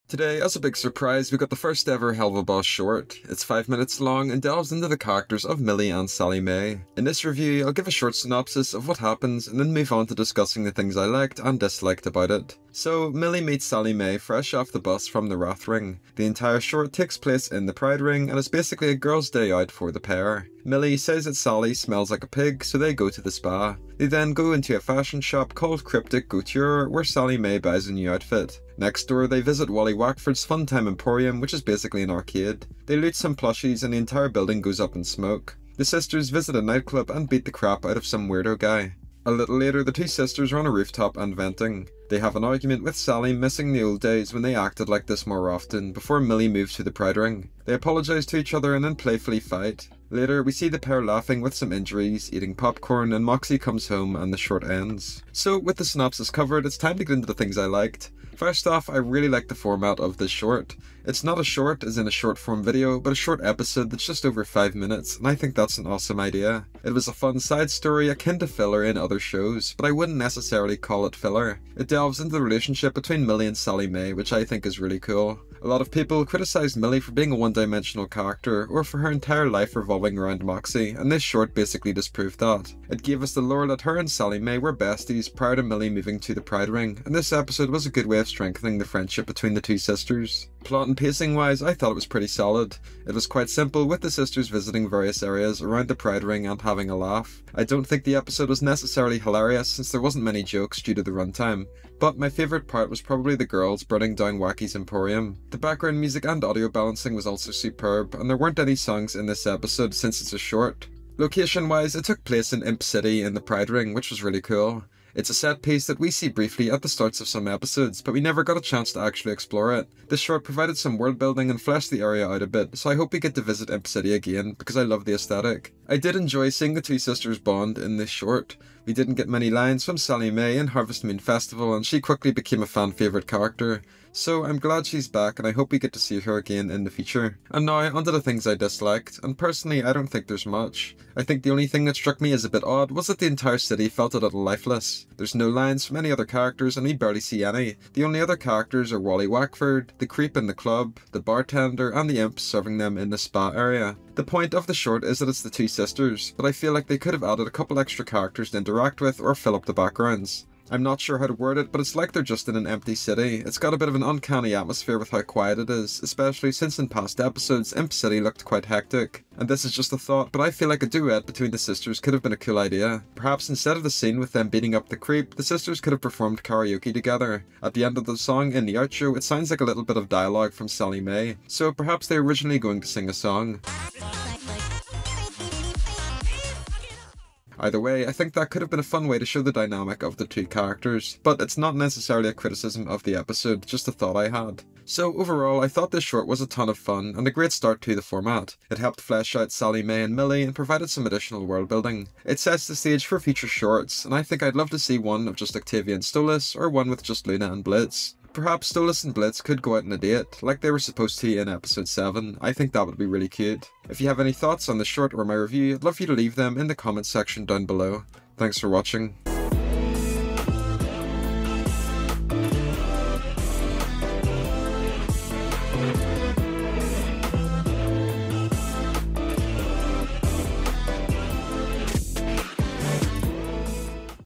Today, as a big surprise, we got the first ever HELLUVA Boss short. It's 5 minutes long and delves into the characters of Millie and Sally Mae. In this review, I'll give a short synopsis of what happens and then move on to discussing the things I liked and disliked about it. So, Millie meets Sally Mae fresh off the bus from the Wrath Ring. The entire short takes place in the Pride Ring and is basically a girl's day out for the pair. Millie says that Sally smells like a pig, so they go to the spa. They then go into a fashion shop called Cryptic Couture, where Sally Mae buys a new outfit. Next door, they visit Wally Wackford's Funtime Emporium, which is basically an arcade. They loot some plushies and the entire building goes up in smoke. The sisters visit a nightclub and beat the crap out of some weirdo guy. A little later, the two sisters are on a rooftop and venting. They have an argument with Sally, missing the old days when they acted like this more often, before Millie moves to the Pride Ring. They apologise to each other and then playfully fight. Later, we see the pair laughing with some injuries, eating popcorn, and Moxie comes home and the short ends. So, with the synopsis covered, it's time to get into the things I liked. First off, I really like the format of this short. It's not a short as in a short form video, but a short episode that's just over 5 minutes, and I think that's an awesome idea. It was a fun side story akin to filler in other shows, but I wouldn't necessarily call it filler. It delves into the relationship between Millie and Sally Mae, which I think is really cool. A lot of people criticised Millie for being a one-dimensional character, or for her entire life revolving around Moxie, and this short basically disproved that. It gave us the lore that her and Sally Mae were besties prior to Millie moving to the Pride Ring, and this episode was a good way of strengthening the friendship between the two sisters. Plot and pacing wise, I thought it was pretty solid. It was quite simple, with the sisters visiting various areas around the Pride Ring and having a laugh. I don't think the episode was necessarily hilarious since there wasn't many jokes due to the runtime, but my favourite part was probably the girls burning down Wacky's Emporium. The background music and audio balancing was also superb, and there weren't any songs in this episode since it's a short. Location wise, it took place in Imp City in the Pride Ring, which was really cool. It's a set piece that we see briefly at the starts of some episodes, but we never got a chance to actually explore it. This short provided some world building and fleshed the area out a bit, so I hope we get to visit Imp City again, because I love the aesthetic. I did enjoy seeing the two sisters bond in this short. We didn't get many lines from Sally Mae in Harvest Moon Festival, and she quickly became a fan favourite character. So I'm glad she's back, and I hope we get to see her again in the future. And now, onto the things I disliked, and personally I don't think there's much. I think the only thing that struck me as a bit odd was that the entire city felt a little lifeless. There's no lines from any other characters, and we barely see any. The only other characters are Wally Wackford, the creep in the club, the bartender, and the imp serving them in the spa area. The point of the short is that it's the two sisters, but I feel like they could have added a couple extra characters to interact with or fill up the backgrounds. I'm not sure how to word it, but it's like they're just in an empty city. It's got a bit of an uncanny atmosphere with how quiet it is, especially since in past episodes Imp City looked quite hectic. And this is just a thought, but I feel like a duet between the sisters could have been a cool idea. Perhaps instead of the scene with them beating up the creep, the sisters could have performed karaoke together. At the end of the song, in the outro, it sounds like a little bit of dialogue from Sally Mae, so perhaps they were originally going to sing a song. Either way, I think that could have been a fun way to show the dynamic of the two characters, but it's not necessarily a criticism of the episode, just a thought I had. So overall, I thought this short was a ton of fun and a great start to the format. It helped flesh out Sally Mae and Millie and provided some additional world building. It sets the stage for future shorts, and I think I'd love to see one of just Octavia and Stolas, or one with just Luna and Blitz. Perhaps Stolas and Blitz could go out on a date, like they were supposed to in episode 7. I think that would be really cute. If you have any thoughts on the short or my review, I'd love for you to leave them in the comments section down below. Thanks for watching.